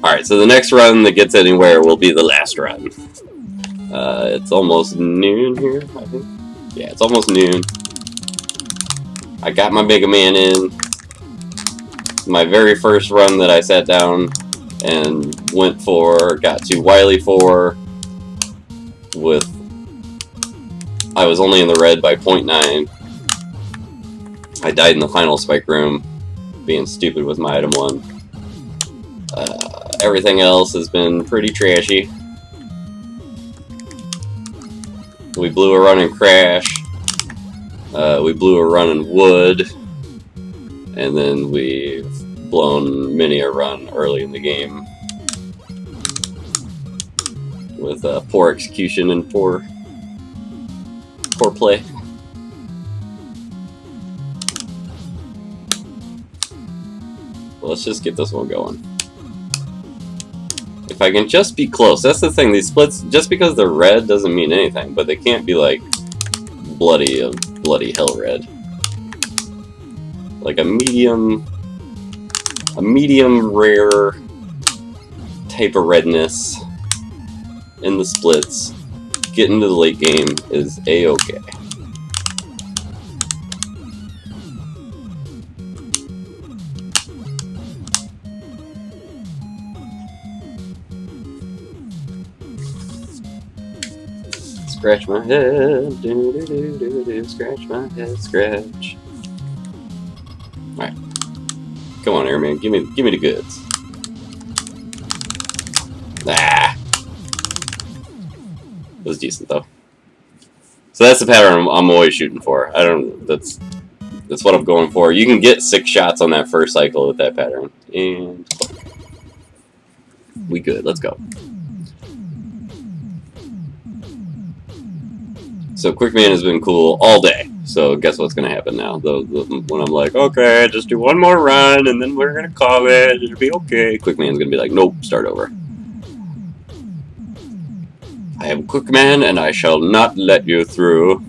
Alright, so the next run that gets anywhere will be the last run. It's almost noon here, I think. Yeah, it's almost noon. I got my Mega Man in. My very first run that I sat down and got to Wily 4 with, I was only in the red by 0.9. I died in the final spike room, being stupid with my item 1. Everything else has been pretty trashy. We blew a run in Crash. We blew a run in Wood. And then we've blown many a run early in the game. With poor execution and poor play. Well, let's just get this one going. If I can just be close, that's the thing, these splits, just because they're red doesn't mean anything, but they can't be like bloody hell red. Like a medium rare type of redness in the splits, getting to the late game is a-okay. Scratch my head, do do do do do, scratch my head, scratch. Alright. Come on, Airman, give me the goods. Ah! It was decent though. So that's the pattern I'm always shooting for. That's what I'm going for. You can get 6 shots on that first cycle with that pattern. And we good, let's go. So Quickman has been cool all day. So guess what's gonna happen now? When I'm like, okay, just do one more run and then we're gonna call it. It'll be okay. Quickman's gonna be like, nope, start over. I am Quickman and I shall not let you through.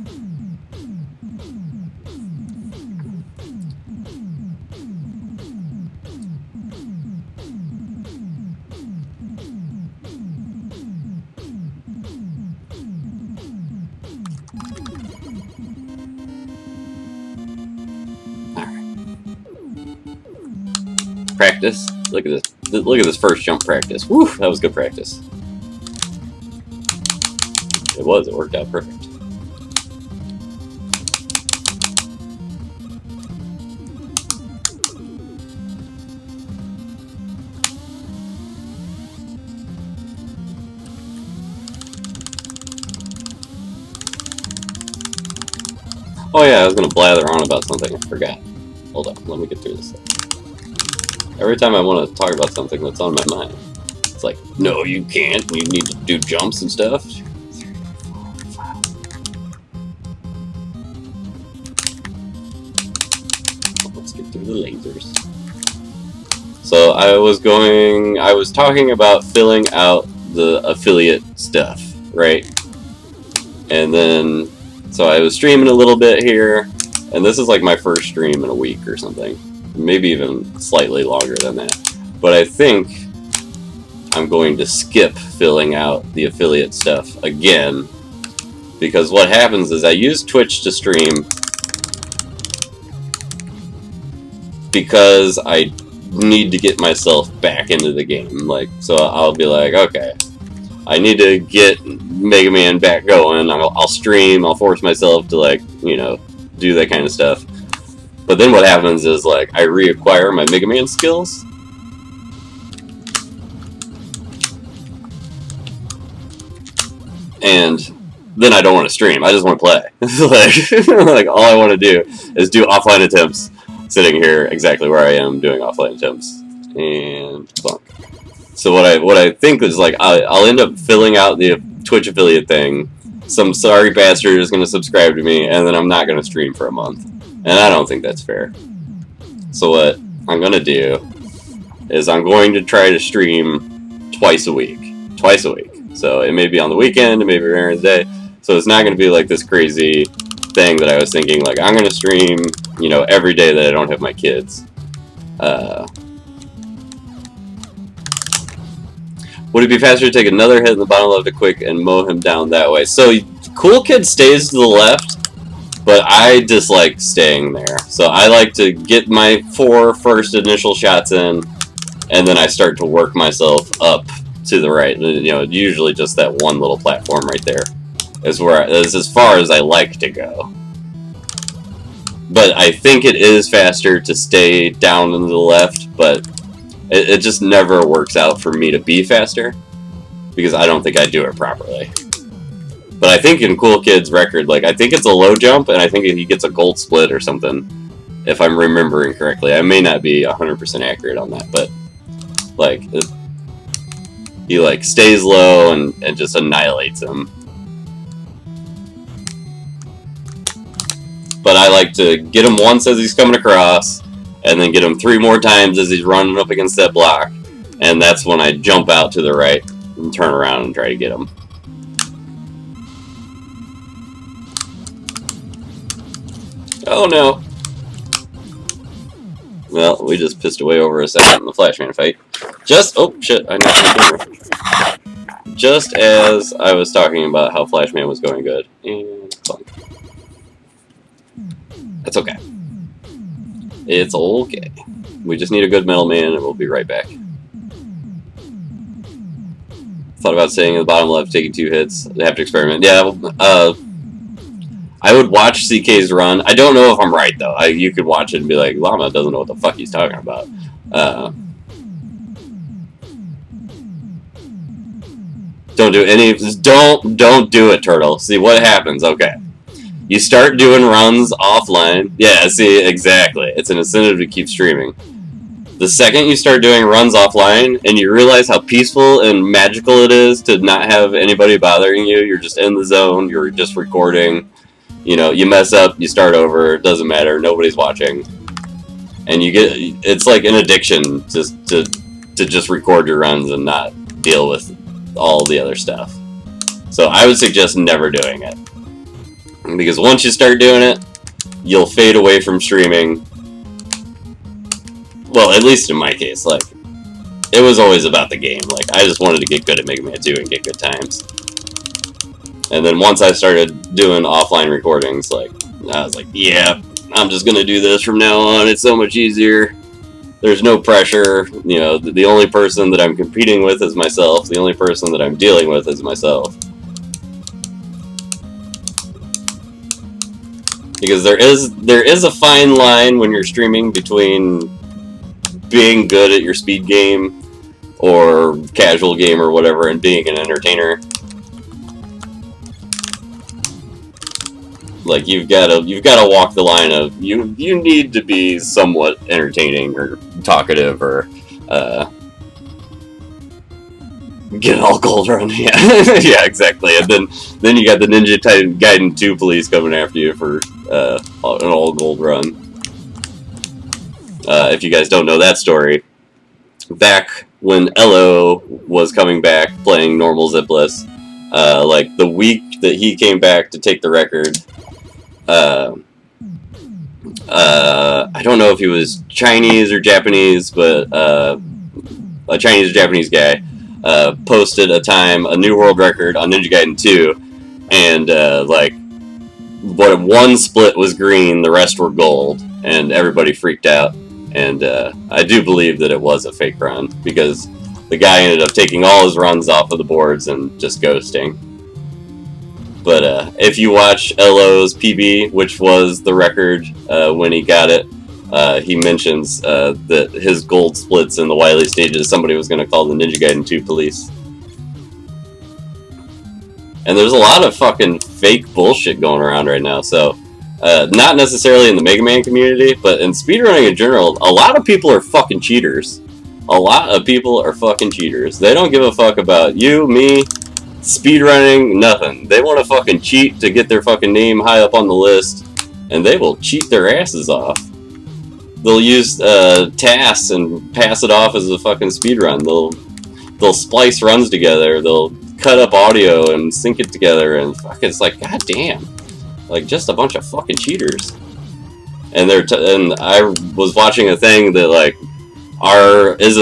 Practice. Look at this. Look at this first jump practice. Woo, that was good practice. It was. It worked out perfect. Oh yeah, I was gonna blather on about something. I forgot. Hold on. Let me get through this thing. Every time I want to talk about something that's on my mind, it's like, no, you can't. You need to do jumps and stuff. Let's get through the lasers. So I was talking about filling out the affiliate stuff, right? And then, so I was streaming a little bit here, and this is like my first stream in a week or something. Maybe even slightly longer than that. But I think I'm going to skip filling out the affiliate stuff again, because what happens is I use Twitch to stream because I need to get myself back into the game. Like, so I'll be like, okay, I need to get Mega Man back going. I'll stream, I'll force myself to, like, you know, do that kind of stuff. But then what happens is, like, I reacquire my Mega Man skills. And then I don't want to stream. I just want to play. like all I want to do is do offline attempts, sitting here exactly where I am doing offline attempts. And bunk. So what I think is, like, I'll end up filling out the Twitch affiliate thing. Some sorry bastard is going to subscribe to me, and then I'm not going to stream for a month. And I don't think that's fair. So what I'm going to do is I'm going to try to stream twice a week. Twice a week. So it may be on the weekend, it may be during the day. So it's not going to be like this crazy thing that I was thinking, like, I'm going to stream, you know, every day that I don't have my kids. Would it be faster to take another hit in the bottom left to quick and mow him down that way? So, Cool Kid stays to the left, but I dislike staying there. So I like to get my 4 first initial shots in, and then I start to work myself up to the right. You know, usually just that one little platform right there is as far as I like to go. But I think it is faster to stay down and to the left, but it just never works out for me to be faster, because I don't think I do it properly. But I think in Cool Kid's record, like, I think it's a low jump, and I think he gets a gold split or something, if I'm remembering correctly. I may not be 100% accurate on that, but, like, he, like, stays low and just annihilates him. But I like to get him once as he's coming across, and then get him 3 more times as he's running up against that block, and that's when I jump out to the right and turn around and try to get him. Oh no! Well, we just pissed away over a second in the Flashman fight. Oh shit, I knocked my camera. Just as I was talking about how Flashman was going good. And fun. That's okay. It's okay. We just need a good middleman and we'll be right back. Thought about staying in the bottom left, taking 2 hits. They have to experiment. Yeah, I would watch CK's run. I don't know if I'm right, though. You could watch it and be like, Llama doesn't know what the fuck he's talking about. Don't do any... Don't do it, Turtle. See what happens. Okay. You start doing runs offline. Yeah, see, exactly. It's an incentive to keep streaming. The second you start doing runs offline, and you realize how peaceful and magical it is to not have anybody bothering you, you're just in the zone, you're just recording... You know, you mess up, you start over, it doesn't matter, nobody's watching. And you get, it's like an addiction just to just record your runs and not deal with all the other stuff. So I would suggest never doing it. Because once you start doing it, you'll fade away from streaming. Well, at least in my case, like, it was always about the game. Like, I just wanted to get good at Mega Man 2 and get good times. And then once I started doing offline recordings, like, I was like, yeah, I'm just gonna do this from now on. It's so much easier. There's no pressure. You know, the only person that I'm competing with is myself. The only person that I'm dealing with is myself. Because there is a fine line when you're streaming between being good at your speed game or casual game or whatever and being an entertainer. Like, you've got to walk the line of you need to be somewhat entertaining or talkative or get all gold run. Yeah. Yeah, exactly. And then you got the Ninja Gaiden 2 police coming after you for an all gold run. If you guys don't know that story, back when Elo was coming back playing normal Zipless, like the week that he came back to take the record, I don't know if he was Chinese or Japanese, but a Chinese or Japanese guy posted a new world record on Ninja Gaiden 2, and like, what one split was green, the rest were gold, and everybody freaked out. And I do believe that it was a fake run, because the guy ended up taking all his runs off of the boards and just ghosting. But if you watch Elo's PB, which was the record when he got it, he mentions that his gold splits in the Wily stages, somebody was going to call the Ninja Gaiden 2 police. And there's a lot of fucking fake bullshit going around right now, so not necessarily in the Mega Man community, but in speedrunning in general, a lot of people are fucking cheaters. A lot of people are fucking cheaters. They don't give a fuck about you, me, speedrunning, nothing. They want to fucking cheat to get their fucking name high up on the list, and they will cheat their asses off. They'll use tasks and pass it off as a fucking speedrun. They'll splice runs together. They'll cut up audio and sync it together, and fuck, it's like, goddamn, like, just a bunch of fucking cheaters. And and I was watching a thing that, like, Is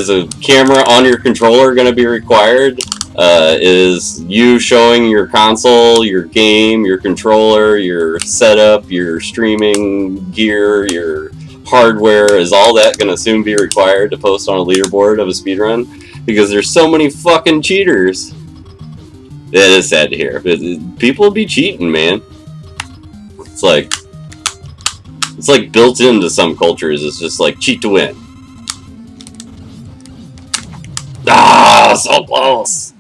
a camera on your controller going to be required? Is you showing your console, your game, your controller, your setup, your streaming gear, your hardware, is all that going to soon be required to post on a leaderboard of a speedrun? Because there's so many fucking cheaters. It is sad to hear. People be cheating, man. It's like built into some cultures. It's just like cheat to win. Ah, so close.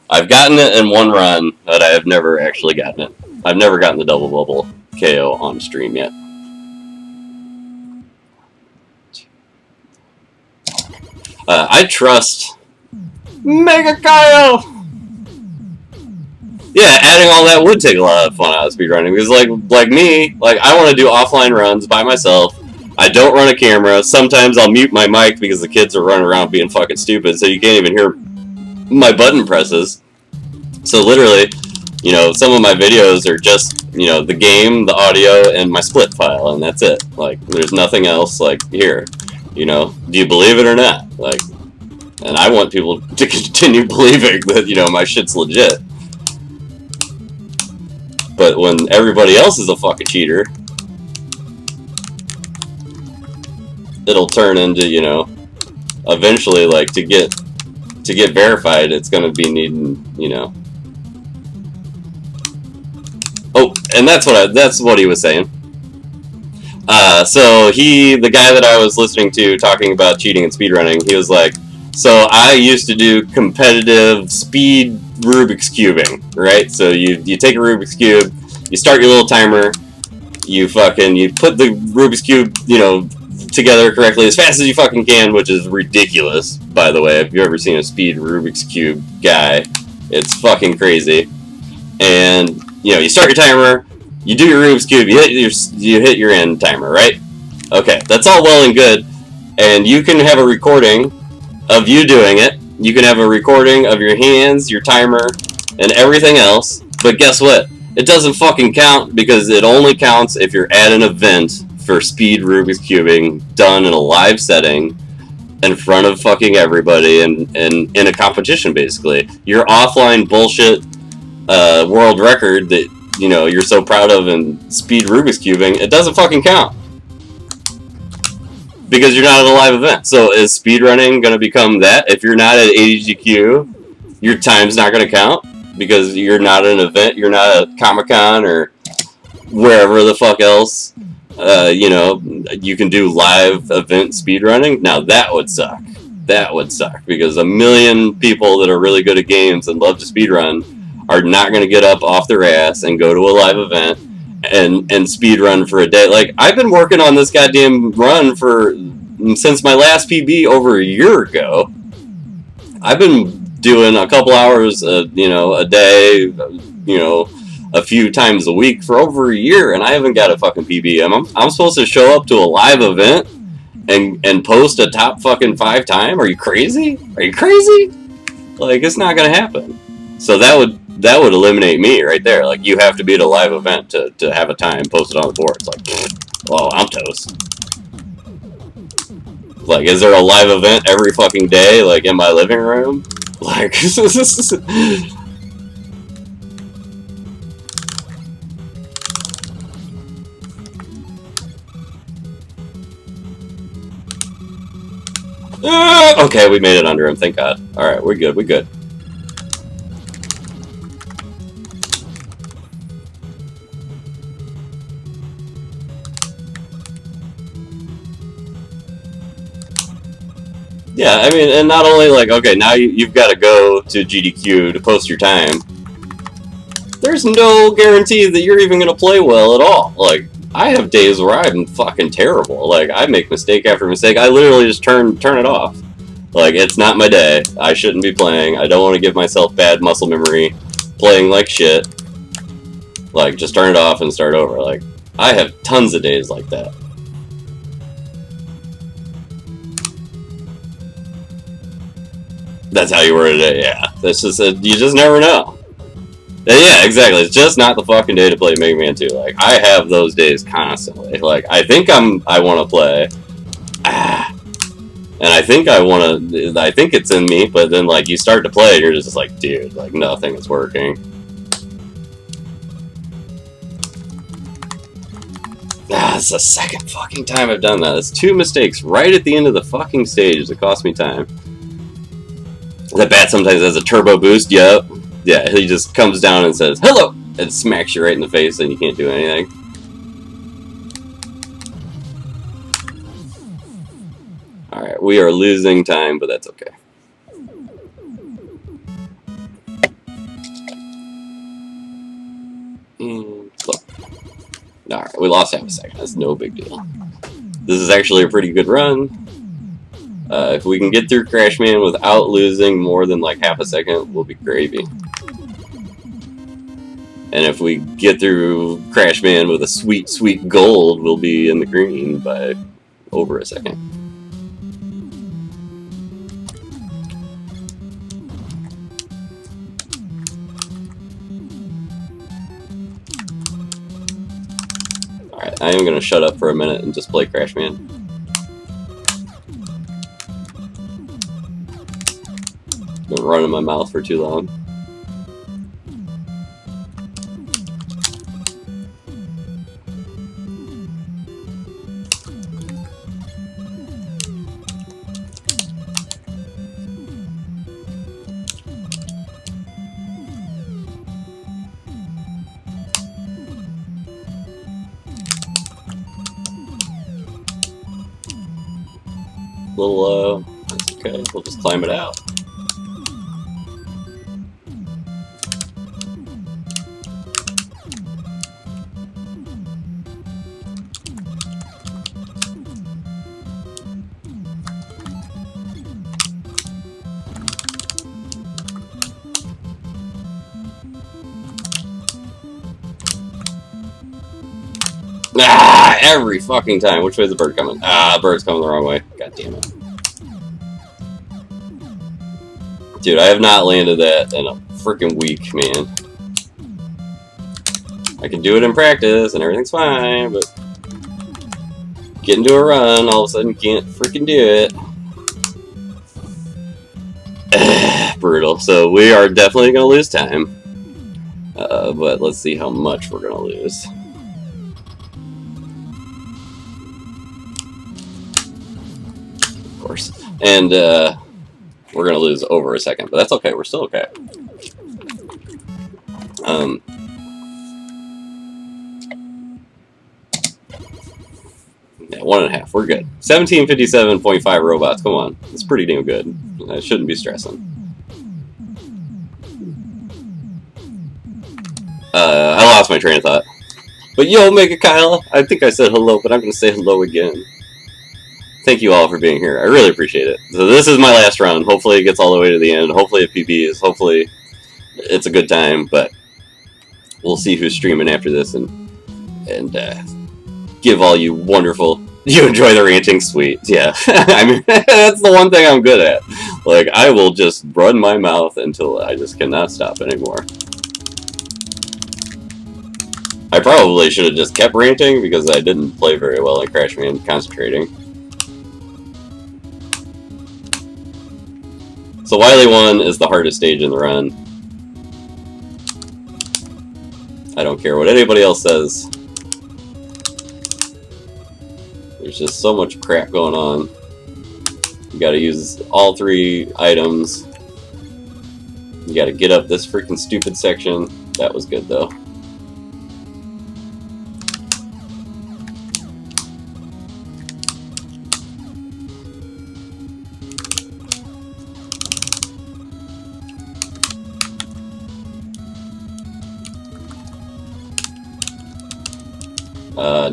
I've gotten it in one run, but I have never actually gotten it. I've never gotten the double bubble KO on stream yet. I trust Mega Kyle. Yeah, adding all that would take a lot of fun out of speedrunning, because like me, I want to do offline runs by myself. I don't run a camera. Sometimes I'll mute my mic because the kids are running around being fucking stupid, so you can't even hear my button presses. So literally, you know, some of my videos are just, you know, the game, the audio, and my split file, and that's it. Like, there's nothing else, like, here. You know, do you believe it or not? Like, and I want people to continue believing that, you know, my shit's legit. But when everybody else is a fucking cheater, it'll turn into, you know, eventually, like, to get verified, it's gonna be needing, you know. Oh, and that's what he was saying. So the guy that I was listening to talking about cheating and speedrunning, he was like, so I used to do competitive speed Rubik's cubing, right? So you take a Rubik's cube, you start your little timer, you put the Rubik's cube, you know, together correctly as fast as you fucking can, which is ridiculous, by the way. If you've ever seen a speed Rubik's cube guy, it's fucking crazy. And, you know, you start your timer, you do your Rubik's cube, you hit your end timer, right? Okay, that's all well and good, and you can have a recording of you doing it. You can have a recording of your hands, your timer, and everything else, but guess what? It doesn't fucking count, because it only counts if you're at an event for speed Rubik's cubing done in a live setting in front of fucking everybody and in a competition, basically. Your offline bullshit world record that, you know, you're so proud of in speed Rubik's cubing, it doesn't fucking count. Because you're not at a live event. So is speedrunning going to become that? If you're not at ADGQ, your time's not going to count? Because you're not at an event, you're not at Comic-Con or wherever the fuck else, you know, you can do live event speedrunning? Now that would suck. That would suck. Because a million people that are really good at games and love to speedrun are not going to get up off their ass and go to a live event and speed run for a day. Like, I've been working on this goddamn run since my last PB over a year ago. I've been doing a couple hours, you know, a day, you know, a few times a week for over a year, and I haven't got a fucking PB. I'm supposed to show up to a live event and post a top fucking 5 time? Are you crazy? Are you crazy? Like, it's not gonna happen. So that would eliminate me right there. Like, you have to be at a live event to have a time posted on the board. It's like, well, I'm toast. Like, is there a live event every fucking day, like, in my living room? Like, okay, we made it under him, thank God. Alright, we're good, we're good. Yeah, I mean, and not only, like, okay, now you've got to go to GDQ to post your time. There's no guarantee that you're even going to play well at all. Like, I have days where I'm fucking terrible. Like, I make mistake after mistake. I literally just turn it off. Like, it's not my day. I shouldn't be playing. I don't want to give myself bad muscle memory playing like shit. Like, just turn it off and start over. Like, I have tons of days like that. That's how you were today, yeah. That's just, you just never know. Yeah, exactly. It's just not the fucking day to play Mega Man 2. Like, I have those days constantly. Like, I think I want to play. And I think I think it's in me, but then like you start to play and you're just like, dude, like nothing is working. Ah, it's the second fucking time I've done that. It's 2 mistakes right at the end of the fucking stage that cost me time. That bat sometimes has a turbo boost, yep. Yeah, he just comes down and says, hello! And smacks you right in the face and you can't do anything. Alright, we are losing time, but that's okay. And look. Alright, we lost half a second. That's no big deal. This is actually a pretty good run. If we can get through Crashman without losing more than like half a second, we'll be gravy. And if we get through Crashman with a sweet, sweet gold, we'll be in the green by over a second. Alright, I am going to shut up for a minute and just play Crashman. Been running my mouth for too long. A little low. That's okay. We'll just climb it out. Ah, every fucking time. Which way is the bird coming? Ah, bird's coming the wrong way. God damn it. Dude, I have not landed that in a freaking week, man. I can do it in practice and everything's fine, but get into a run, all of a sudden can't freaking do it. Brutal. So we are definitely going to lose time. But let's see how much we're going to lose. And we're gonna lose over a second, but that's okay. We're still okay. Yeah, 1.5. We're good. 1757.5 robots. Come on, it's pretty damn good. I shouldn't be stressing. I lost my train of thought. But yo, Mega Kyle, I think I said hello, but I'm gonna say hello again. Thank you all for being here. I really appreciate it. So this is my last round. Hopefully it gets all the way to the end. Hopefully it PBs. Hopefully it's a good time. But we'll see who's streaming after this and give all you wonderful. You enjoy the ranting, sweet. Yeah, I mean that's the one thing I'm good at. Like I will just run my mouth until I just cannot stop anymore. I probably should have just kept ranting because I didn't play very well at Crashman concentrating. So Wily 1 is the hardest stage in the run. I don't care what anybody else says. There's just so much crap going on. You gotta use all 3 items. You gotta get up this freaking stupid section. That was good though.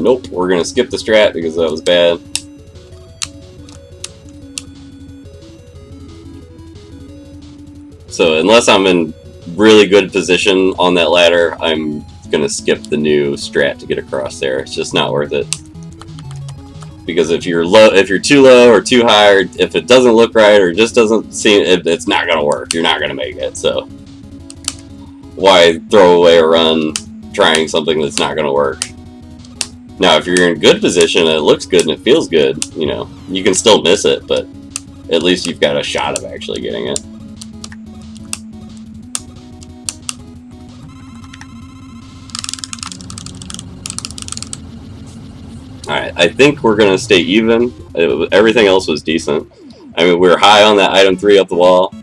Nope, we're gonna skip the strat because that was bad. So unless I'm in really good position on that ladder, I'm gonna skip the new strat to get across there. It's just not worth it. Because if you're low, if you're too low or too high, or if it doesn't look right or just doesn't seem, it's not gonna work. You're not gonna make it. So why throw away a run trying something that's not gonna work? Now, if you're in good position and it looks good and it feels good, you know, you can still miss it, but at least you've got a shot of actually getting it. Alright, I think we're going to stay even. Everything else was decent. I mean, we were high on that item 3 up the wall.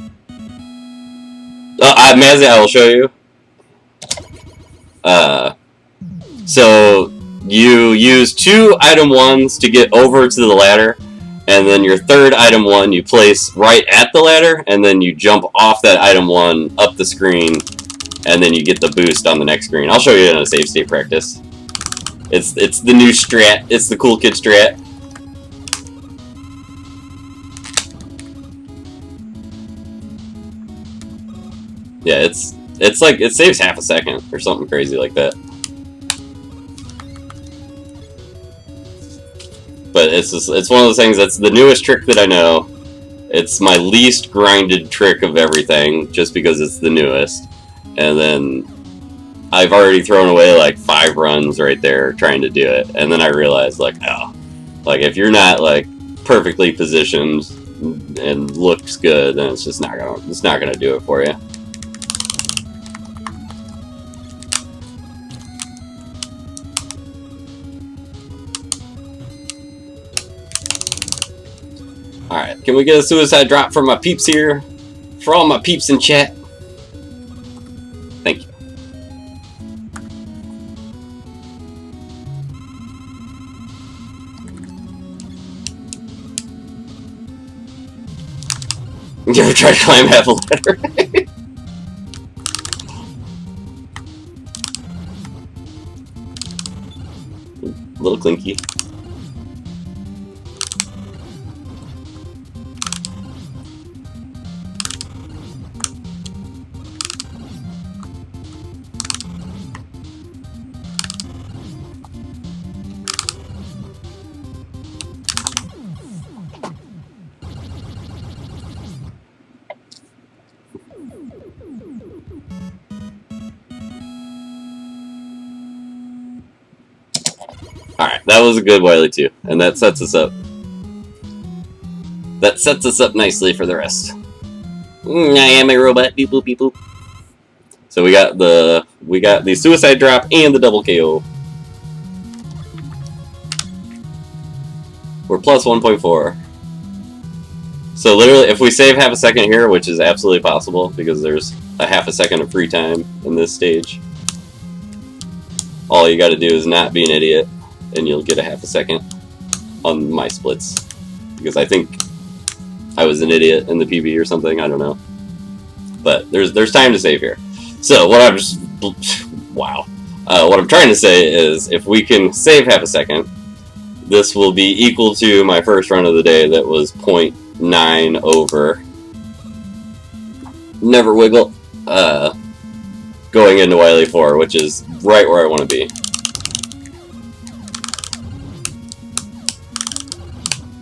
Mazzy, I will show you. So, you use 2 item 1s to get over to the ladder, and then your third item 1 you place right at the ladder, and then you jump off that item 1 up the screen, and then you get the boost on the next screen. I'll show you in a save state practice. It's the new strat. It's the cool kid strat. Yeah, it's like it saves half a second or something crazy like that. But it's one of those things that's the newest trick that I know. It's my least grinded trick of everything, just because it's the newest. And then I've already thrown away like 5 runs right there trying to do it, and then I realized like, oh, like if you're not like perfectly positioned and looks good, then it's just not gonna do it for you. All right, can we get a suicide drop for my peeps here? For all my peeps in chat. Thank you. You ever try to climb half a ladder? A little clinky. Alright, that was a good Wily too, and that sets us up. That sets us up nicely for the rest. I am a robot, beep boop beep boop. So we got the suicide drop and the double KO. We're plus 1.4. So literally, if we save half a second here, which is absolutely possible, because there's a half a second of free time in this stage, all you gotta do is not be an idiot, and you'll get a half a second on my splits. Because I think I was an idiot in the PB or something, I don't know. But there's time to save here. So what I'm just... wow. What I'm trying to say is, if we can save half a second, this will be equal to my first run of the day that was 0.9 over. Never wiggle. Going into Wily 4, which is right where I want to be.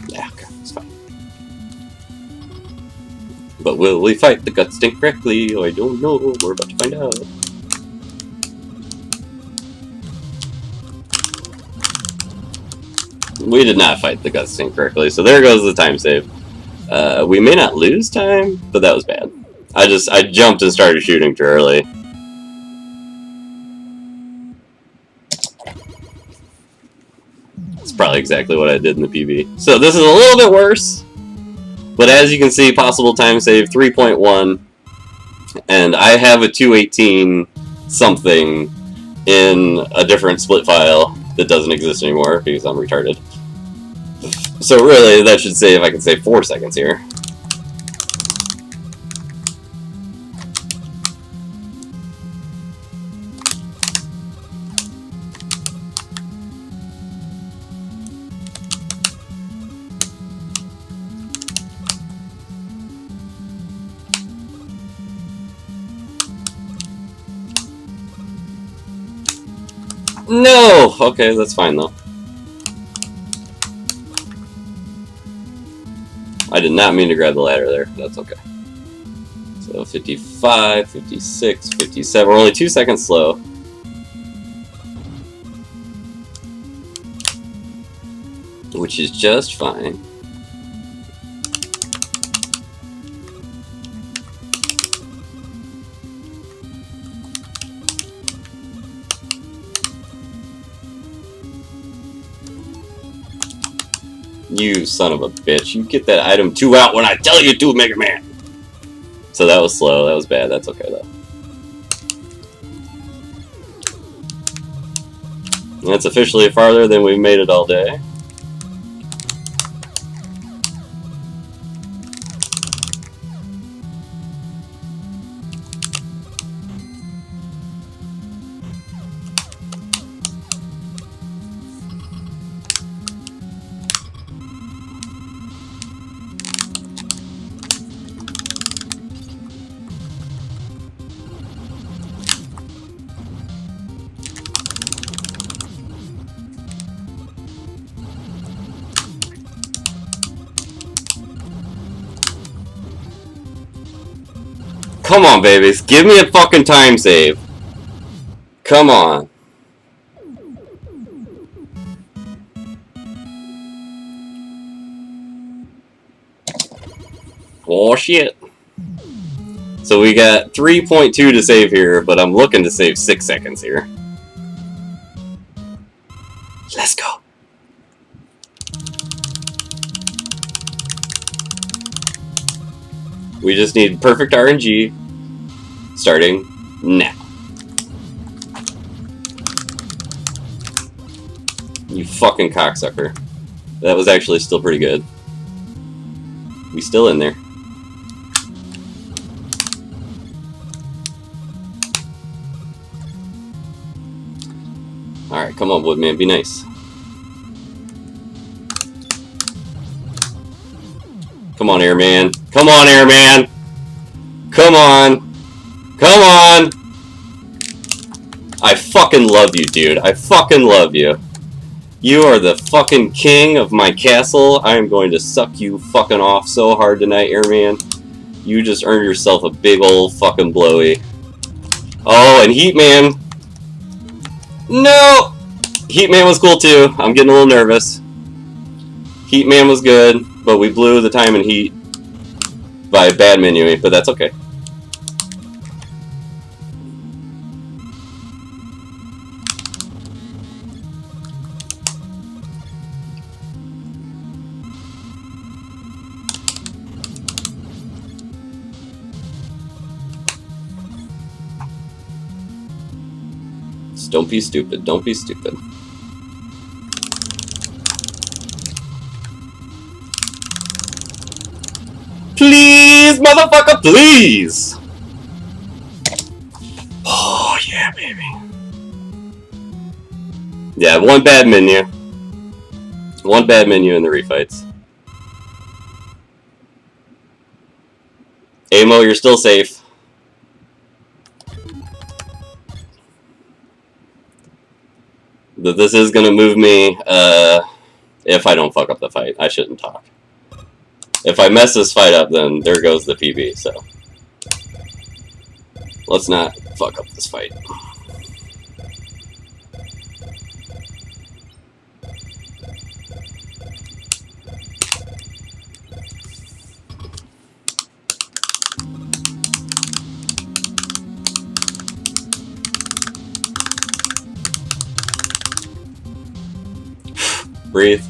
Yeah, okay, it's fine. But will we fight the gut stink correctly? I don't know. We're about to find out. We did not fight the gut stink correctly, so there goes the time save. We may not lose time, but that was bad. I jumped and started shooting too early. It's probably exactly what I did in the PB. So this is a little bit worse, but as you can see, possible time save 3.1, and I have a 218 something in a different split file that doesn't exist anymore because I'm retarded. So really, that should save, I can save 4 seconds here. No! Okay, that's fine though. I did not mean to grab the ladder there. That's okay. So 55, 56, 57. We're only 2 seconds slow. Which is just fine. You son of a bitch. You get that item 2 out when I tell you to, Mega Man! So that was slow. That was bad. That's okay, though. That's officially farther than we've made it all day. Come on, babies. Give me a fucking time save. Come on. Oh, shit. So we got 3.2 to save here, but I'm looking to save 6 seconds here. Let's go. We just need perfect RNG starting now. You fucking cocksucker. That was actually still pretty good. We still in there. Alright, come on, Woodman, be nice. Come on, Airman. Come on, Airman! Come on! Come on! I fucking love you, dude. I fucking love you. You are the fucking king of my castle. I am going to suck you fucking off so hard tonight, Airman. You just earned yourself a big old fucking blowy. Oh, and Heatman. No! Heatman was cool too. I'm getting a little nervous. Heatman was good, but we blew the time and heat by bad menuing, but that's okay. Just don't be stupid. Don't be stupid. Please, motherfucker, please! Oh, yeah, baby. Yeah, one bad menu. One bad menu in the refights. Amo, you're still safe. But this is gonna move me, if I don't fuck up the fight. I shouldn't talk. If I mess this fight up, then there goes the PB, so. Let's not fuck up this fight. Breathe.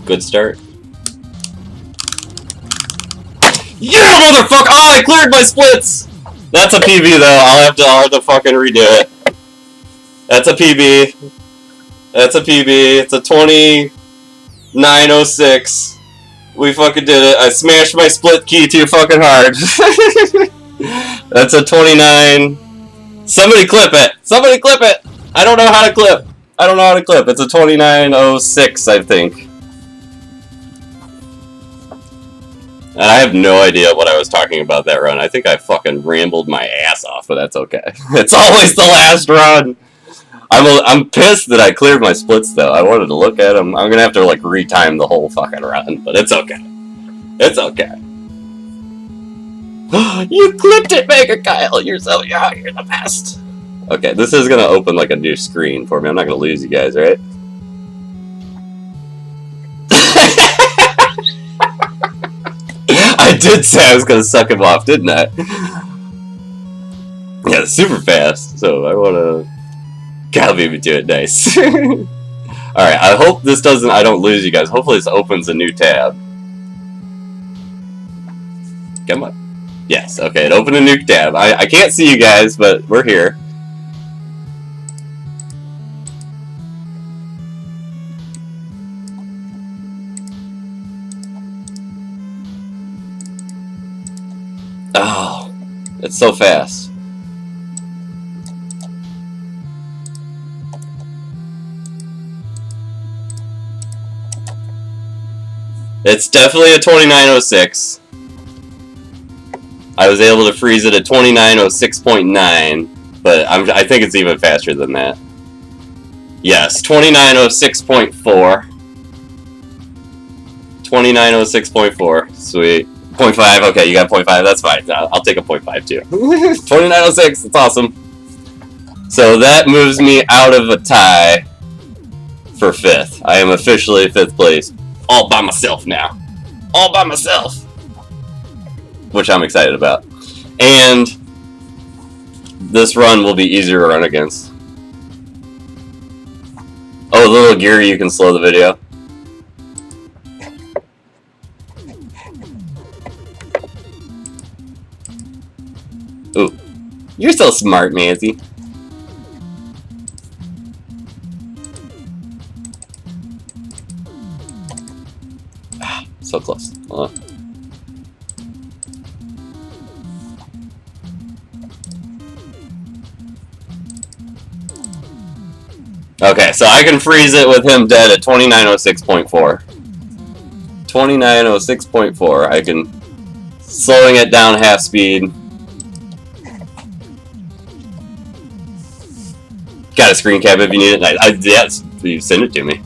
Good start. Yeah, motherfucker! Oh, I cleared my splits! That's a PB though. I'll have to fucking redo it. That's a PB. That's a PB. It's a 2906. We fucking did it. I smashed my split key too fucking hard. That's a 29. Somebody clip it! Somebody clip it! I don't know how to clip. I don't know how to clip. It's a 2906, I think. And I have no idea what I was talking about that run. I think I fucking rambled my ass off, but that's okay. It's always the last run. I'm pissed that I cleared my splits though. I wanted to look at them. I'm gonna have to like retime the whole fucking run, but it's okay. It's okay. You clipped it, Mega Kyle. You're the best. Okay, this is gonna open like a new screen for me. I'm not gonna lose you guys, right? I did say I was gonna suck him off, didn't I? Yeah, super fast. So I wanna. God beat me to it. Nice. Alright, I hope this doesn't... I don't lose you guys. Hopefully this opens a new tab. Come on. Yes, okay, it opened a new tab. I can't see you guys, but we're here. Oh, it's so fast. It's definitely a 2906. I was able to freeze it at 2906.9, but I think it's even faster than that. Yes, 2906.4. 2906.4. Sweet. 0.5, okay, you got 0.5, that's fine. I'll take a 0.5 too. 2906, that's awesome. So that moves me out of a tie for 5th. I am officially 5th place. All by myself now. All by myself. Which I'm excited about. And this run will be easier to run against. Oh, the little gear, you can slow the video. Ooh. You're so smart, Nancy. So close. Hold on. Okay, so I can freeze it with him dead at 2906.4. 2906.4. I can... Slowing it down half speed. Got a screen cap if you need it. Yes, you send it to me.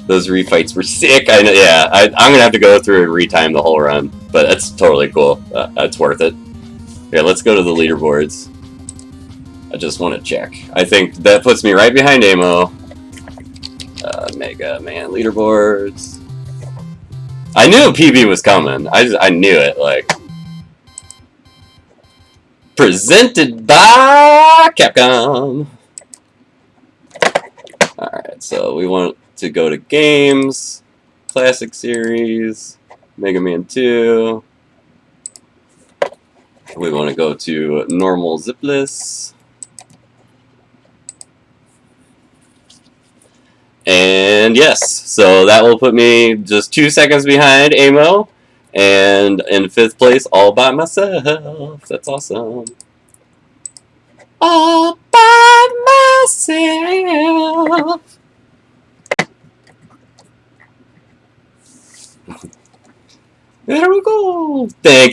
Those refights were sick. I know. Yeah, I'm gonna have to go through and retime the whole run, but that's totally cool. That's worth it. Here, let's go to the leaderboards. I just want to check. I think that puts me right behind Amo. Mega Man leaderboards. I knew PB was coming. I knew it. Like, presented by Capcom. All right, so we want to go to games, classic series, Mega Man 2. We want to go to normal Zipless. And yes, so that will put me just 2 seconds behind Amo, and in 5th place all by myself. That's awesome. All by myself. There we go. Thank you.